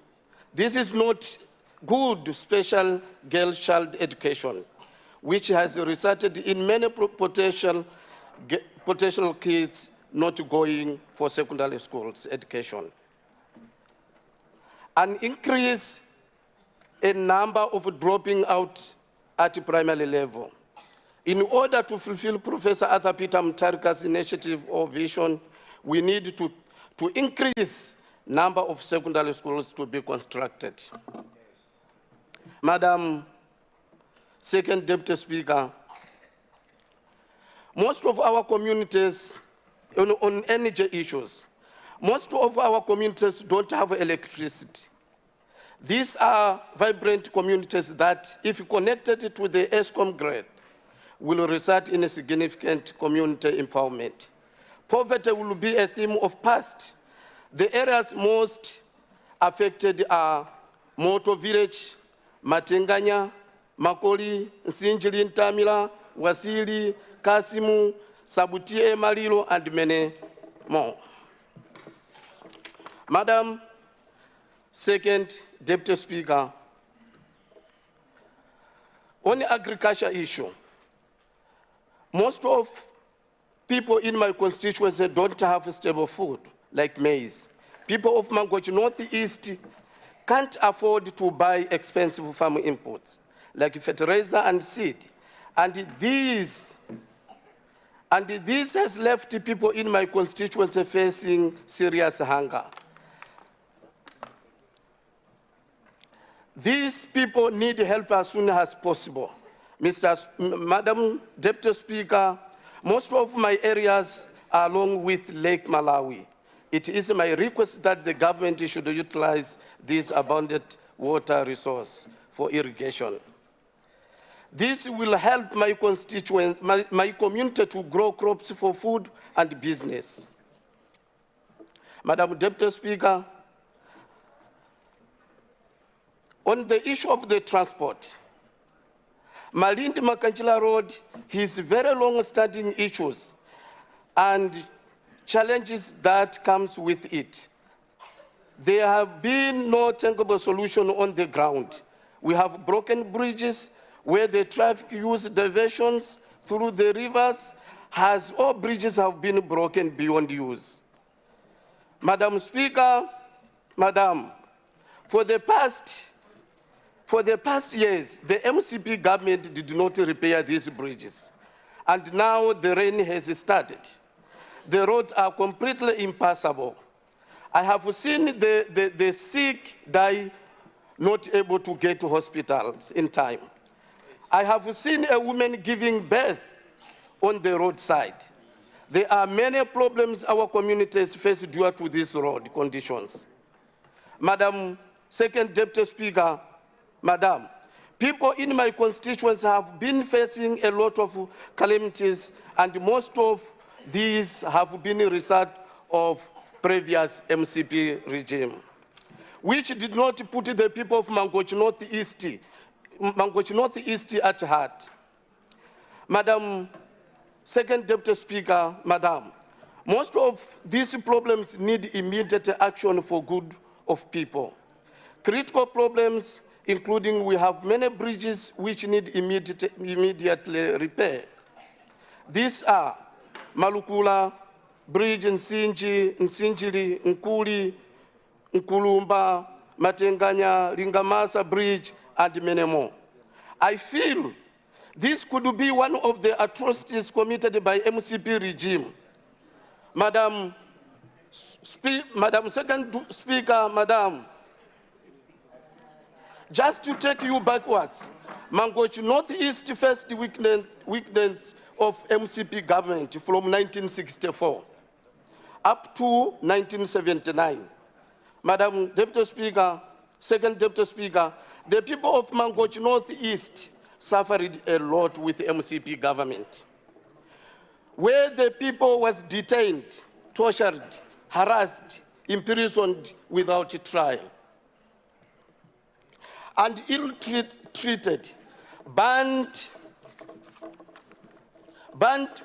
This is not good special girl child education, which has resulted in many potential kids not going for secondary schools education. An increase in number of dropping out at primary level. In order to fulfill Professor Arthur Peter Mutharika's initiative or vision, we need to increase number of secondary schools to be constructed. Yes. Madam Second Deputy Speaker, most of our communities, on energy issues, most of our communities don't have electricity. These are vibrant communities that, if connected to the ESCOM grid, will result in a significant community empowerment. Poverty will be a theme of past. The areas most affected are Moto Village, Matenganya, Makoli, Nsinjili Ntamila, Wasili, Kasimu, Sabutie Malilo, and many more. Madam Second Deputy Speaker, on the agriculture issue, most of people in my constituency don't have stable food, like maize. People of Mangochi Northeast can't afford to buy expensive farm inputs, like fertilizer and seed. And these And this has left people in my constituency facing serious hunger. These people need help as soon as possible. Madam Deputy Speaker, most of my areas are along with Lake Malawi. It is my request that the government should utilize this abundant water resource for irrigation. This will help my constituents, my community to grow crops for food and business. Madam Deputy Speaker, on the issue of the transport, Malindi-Makanchila Road has very long-standing issues and challenges that comes with it. There have been no tangible solution on the ground. We have broken bridges where the traffic use diversions through the rivers, as all bridges have been broken beyond use. Madam Speaker, Madam, for the past years, the MCP government did not repair these bridges. And now the rain has started. The roads are completely impassable. I have seen the sick die not able to get to hospitals in time. I have seen a woman giving birth on the roadside. There are many problems our communities face due to these road conditions. Madam Second Deputy Speaker, Madam, people in my constituency have been facing a lot of calamities, and most of these have been a result of previous MCP regime, which did not put the people of Mangochi Northeast at heart. Madam Second Deputy Speaker, Madam, most of these problems need immediate action for good of people. Critical problems including we have many bridges which need immediately repair. These are Malukula Bridge, Nsinjiri, Nkuli, Nkulumba, Matenganya, Lingamasa Bridge, and many more. I feel this could be one of the atrocities committed by MCP regime. Madam Second Speaker, Madam, just to take you backwards, Mangochi Northeast faced the weakness of MCP government from 1964 up to 1979. Madam Deputy Speaker, Second Deputy Speaker, the people of Mangochi Northeast suffered a lot with the MCP government, where the people was detained, tortured, harassed, imprisoned without trial, and ill-treated, banned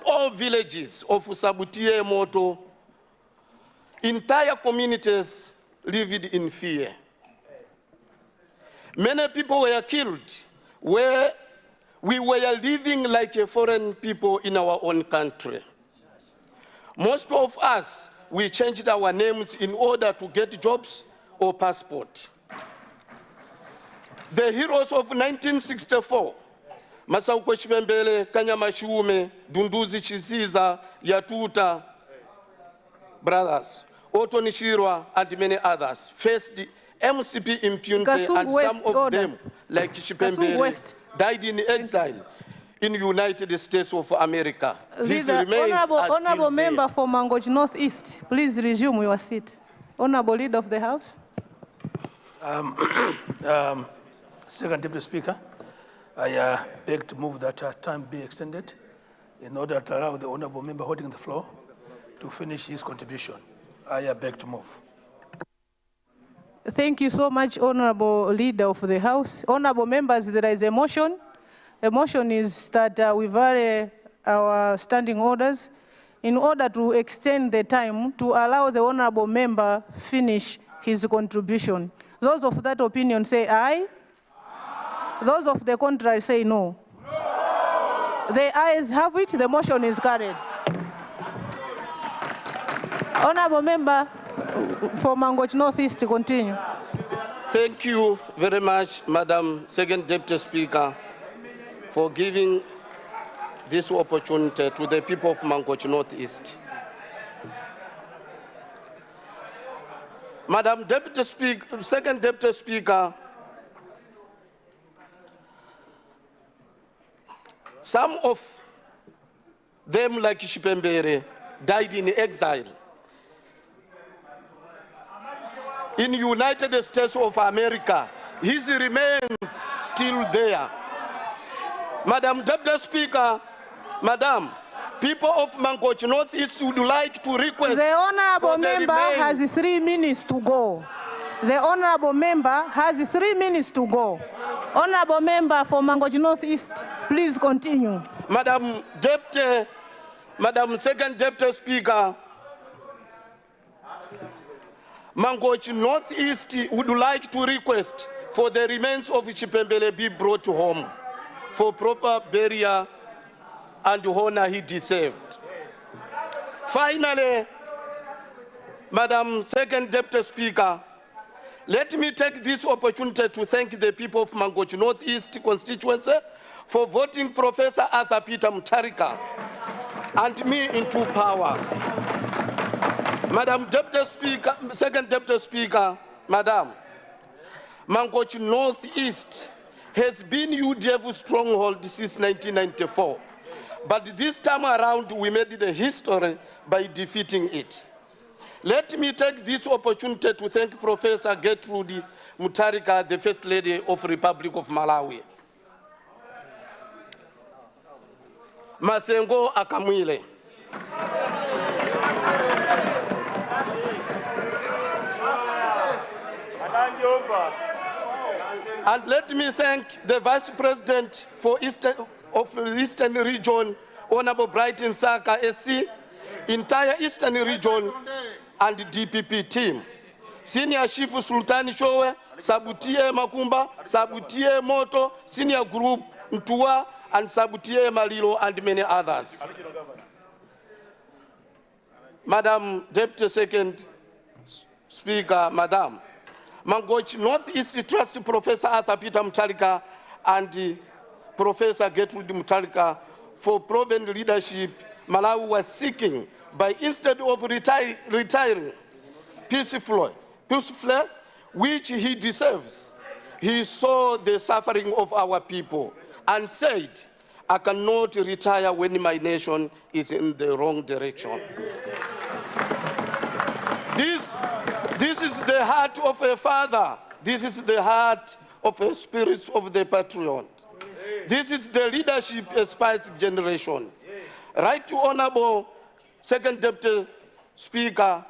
all villages of Sabutie Moto. Entire communities lived in fear. Many people were killed, where we were living like a foreign people in our own country. Most of us, we changed our names in order to get jobs or passport. The heroes of 1964, Masauko Chipembele, Kanyamashume, Dunduzi Chisiza, Yatuta, brothers, Otto Nishirwa, and many others, faced the MCP impunity, Kasung and West some of order. them, like Chipembele, died in exile in the United States of America. His Leader, remains are honorable still member there. for Mangochi Northeast, please resume your seat. Honorable Leader of the House. Second Deputy Speaker, I beg to move that time be extended in order to allow the honorable member holding the floor to finish his contribution. I beg to move. Thank you so much, Honorable Leader of the House. Honorable members, there is a motion. The motion is that we vary our standing orders in order to extend the time to allow the honorable member finish his contribution. Those of that opinion say aye. Those of the contrary say no. The ayes have it, the motion is carried. Honorable member for Mangochi Northeast, continue. Thank you very much, Madam Second Deputy Speaker, for giving this opportunity to the people of Mangochi Northeast. Madam Deputy Speaker, Second Deputy Speaker, some of them, like Shipembere, died in exile in United States of America. His remains still there. Madam Deputy Speaker, Madam, people of Mangochi Northeast would like to request. The honorable member has 3 minutes to go. The honorable member has 3 minutes to go. Honorable member for Mangochi Northeast, please continue. Madam Second Deputy Speaker, Mangochi Northeast would like to request for the remains of Chipembele be brought home for proper burial and honor he deserved. Finally, Madam Second Deputy Speaker, let me take this opportunity to thank the people of Mangochi Northeast constituency for voting Professor Arthur Peter Mutharika and me into power. Madam Deputy Speaker, Second Deputy Speaker, Madam, Mangochi Northeast has been UDF stronghold since 1994. But this time around, we made the history by defeating it. Let me take this opportunity to thank Professor Gertrude Mutharika, the First Lady of Republic of Malawi. Masengo Akamwile. And let me thank the Vice President for Eastern Region, Honorable Brighton Saka SC, entire Eastern Region, and DPP team. Senior Chief Sultani Showe, Sabutie Makumba, Sabutie Moto, Senior Group Ntua, and Sabutie Malilo, and many others. Madam Deputy Second Speaker, Madam, Mangochi Northeast Trust Professor Arthur Peter Mutharika and Professor Gertrude Mutharika for proven leadership Malawi was seeking by instead of retiring peacefully, which he deserves. He saw the suffering of our people and said, I cannot retire when my nation is in the wrong direction. This is the heart of a father. This is the heart of a spirit of the patriot. This is the leadership aspires generation. Right to Honorable Second Deputy Speaker,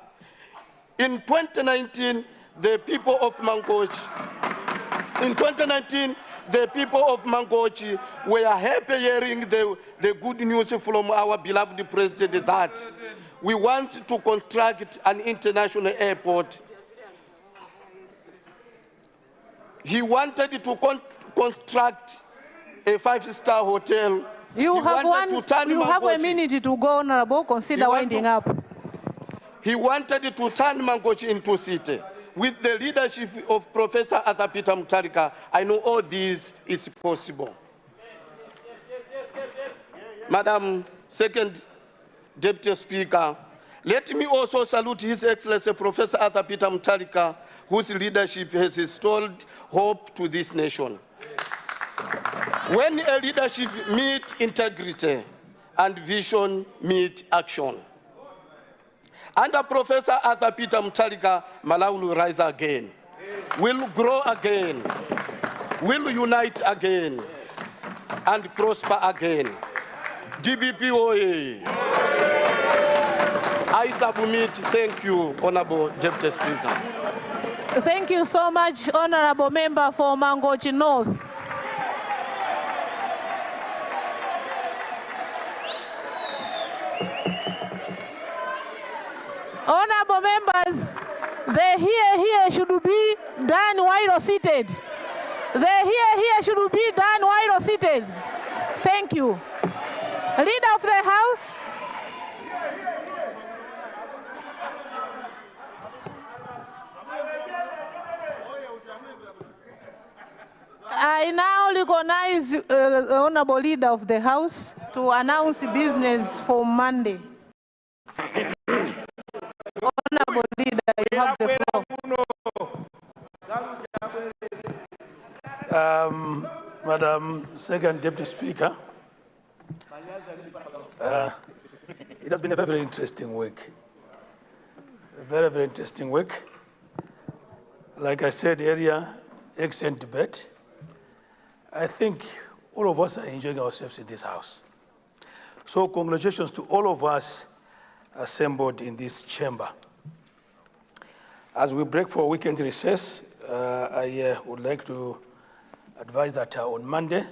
in 2019, the people of Mangochi, were happy hearing the good news from our beloved President that we want to construct an international airport. He wanted to construct a 5-star hotel. You have a minute to go, Honorable. Consider winding up. He wanted to turn Mangochi into city. With the leadership of Professor Arthur Peter Mutharika, I know all this is possible. Madam Second Deputy Speaker, let me also salute His Excellency Professor Arthur Peter Mutharika, whose leadership has restored hope to this nation. When a leadership meets integrity and vision meet action. Under Professor Arthur Peter Mutharika, Malawi will rise again, will grow again, will unite again, and prosper again. DBP OA. I submit. Thank you, Honorable Deputy Speaker. Thank you so much, Honorable Member for Mangochi North. Honorable members, the here should be done while seated. The here should be done while seated. Thank you. Leader of the House. I now recognize the Honorable Leader of the House. to announce business for Monday. Honorable Leader, you have the floor. Madam Second Deputy Speaker, it has been a very, very interesting week. A very, very interesting week. Like I said earlier, excellent debate. I think all of us are enjoying ourselves in this house. So congratulations to all of us assembled in this chamber. As we break for weekend recess, I would like to advise that on Monday,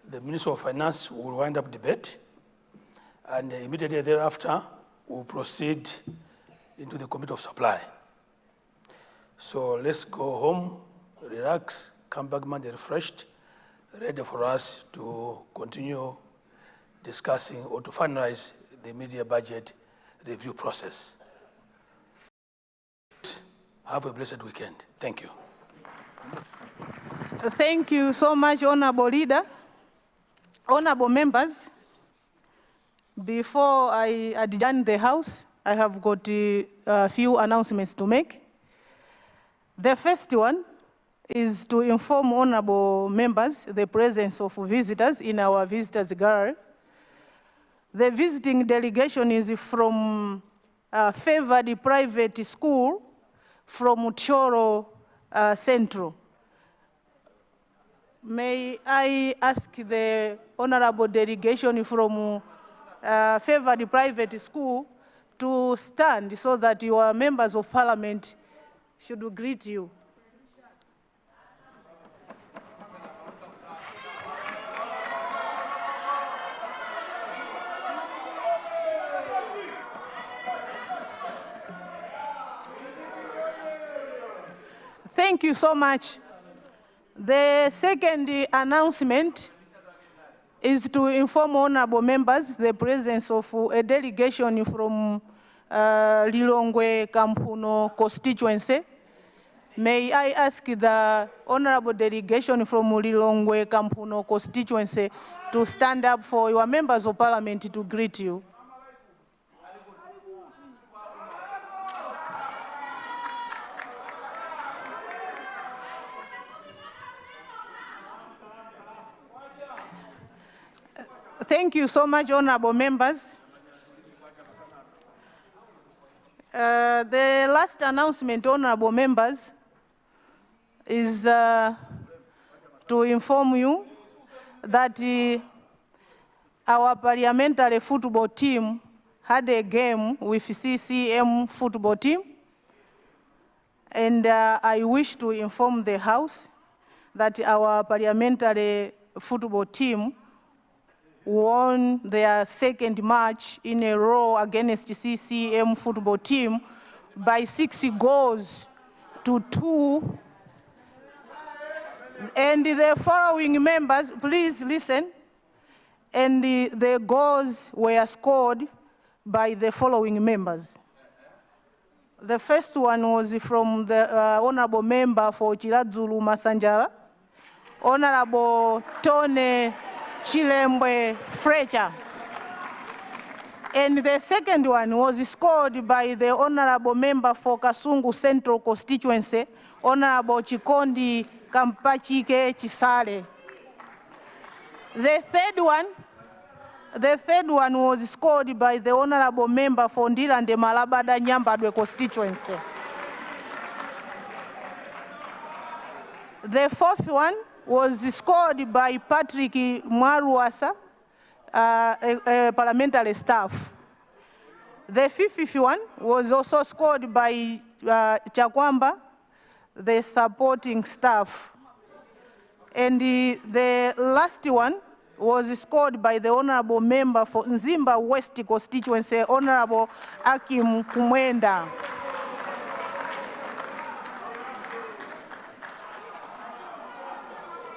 the Minister of Finance will wind up debate, and immediately thereafter, we'll proceed into the Committee of Supply. So let's go home, relax, come back Monday refreshed, ready for us to continue discussing or to finalize the media budget review process. Have a blessed weekend. Thank you. Thank you so much, Honorable Leader. Honorable members, before I adjourn the House, I have got a few announcements to make. The first one is to inform honorable members the presence of visitors in our visitors gallery. The visiting delegation is from favored private school from Choro Central. May I ask the honorable delegation from favored private school to stand so that your members of parliament should greet you. Thank you so much. The second announcement is to inform honorable members the presence of a delegation from Lilongwe Kampuno constituency. May I ask the honorable delegation from Lilongwe Kampuno constituency to stand up for your members of parliament to greet you. Thank you so much, honorable members. The last announcement, honorable members, is to inform you that our parliamentary football team had a game with CCM football team. And I wish to inform the House that our parliamentary football team won their second match in a row against CCM football team by 6 goals to 2. And the following members, please listen, and the goals were scored by the following members. The first one was from the honorable member for Chiladzulu Masanjara, Honorable Tone Chilembwe Frecha. And the second one was scored by the honorable member for Kasungu Central constituency, Honorable Chikondi Kampachike Chisale. The third one was scored by the honorable member for Ndilande Malabada Nyambadwe constituency. The fourth one was scored by Patrick Mwaruasa, a parliamentary staff. The fifth one was also scored by Chakwamba, the supporting staff. And the last one was scored by the honorable member for Nzimba West constituency, Honorable Akim Kumwenda.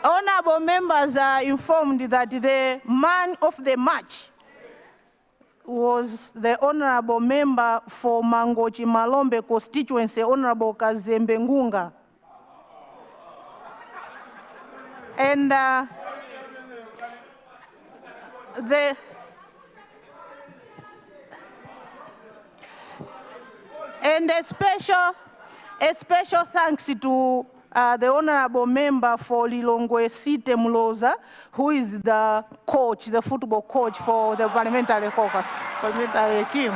Honorable members are informed that the man of the match was the honorable member for Mangochi Malombe constituency, Honorable Kazembe Ngunga. And a special thanks to the honorable member for Lilongwe Site Muloza, who is the coach, the football coach for the parliamentary caucus, parliamentary team.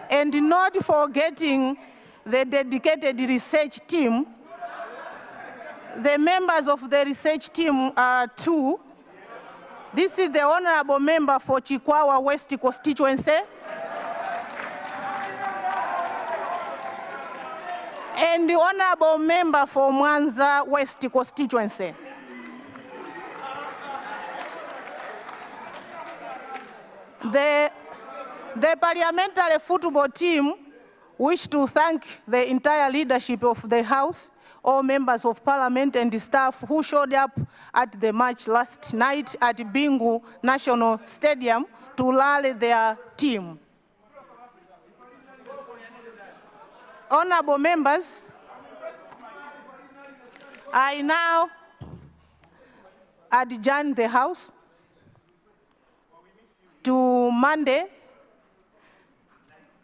And not forgetting the dedicated research team. The members of the research team are two. This is the honorable member for Chikwawa West constituency and the honorable member for Mwanza West constituency. The parliamentary football team wish to thank the entire leadership of the House, all members of parliament and the staff who showed up at the match last night at Bingu National Stadium to rally their team. Honorable members, I now adjourn the House to Monday,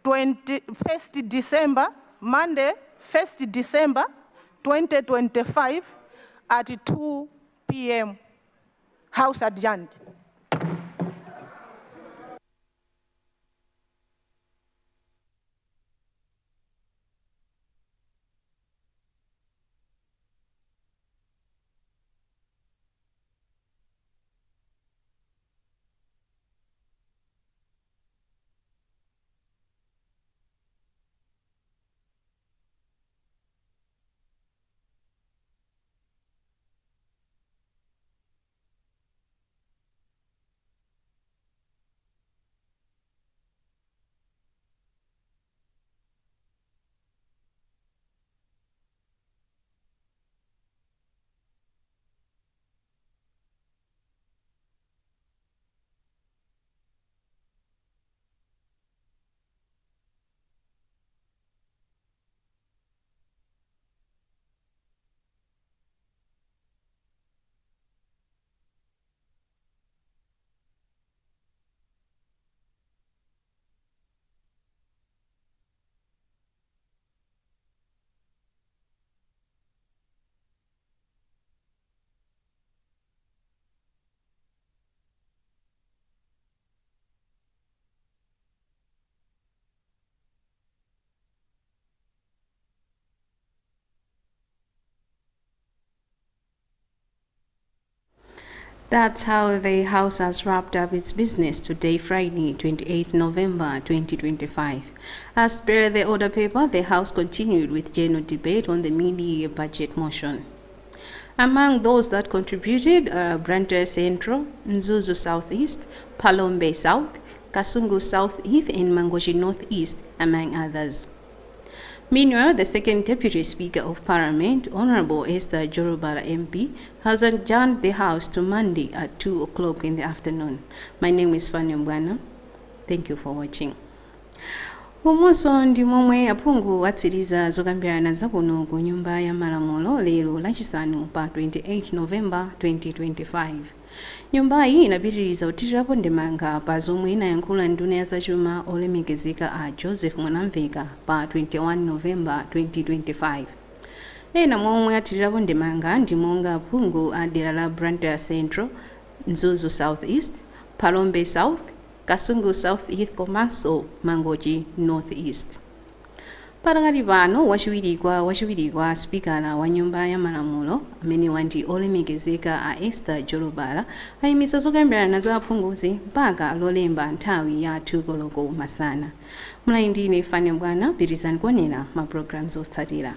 1st December, Monday, 1st December 2025 at 2 p.m. House adjourned. That's how the House has wrapped up its business today, Friday, 28 November 2025. As per the order paper, the House continued with general debate on the mid-year budget motion. Among those that contributed are Branter Central, Nzuzu Southeast, Palombe South, Kasungu Southeast, and Mangochi Northeast, among others. Meanwhile, the second Deputy Speaker of Parliament, Honorable Esther Jorobala MP, has adjourned the House to Monday at 2 o'clock in the afternoon. My name is Fanny Mbwana. Thank you for watching. Umunso ndi momwe aphungu atsiriza zokambirana zakuno ku nyumba ya malamulo lero lachisanu pa 28 November 2025. Nyumba iyi inapitiriza kuthirirapo ndemanga pa zomwe inayankhula nduna ya zachuma olemekezeka a Joseph Mwanamveka pa 21 November 2025. Ena momwe athirirapo ndemanga ndi monga aphungu a dera la Branter Central, Nzuzu Southeast, Palombe South, Kasungu Southeast komanso Mangochi Northeast. Patakati pano wachiwiri kwa spikala wa nyumba ya malamulo amene wandi olemekezeka a Esther Jorobala ayimisa zokambirana za aphunguzi mpaka lolemba nthawi ya 2 koloko masana. Mulayi ndine Fanny Mbwana, pirizani kuonera ma programs otsatira.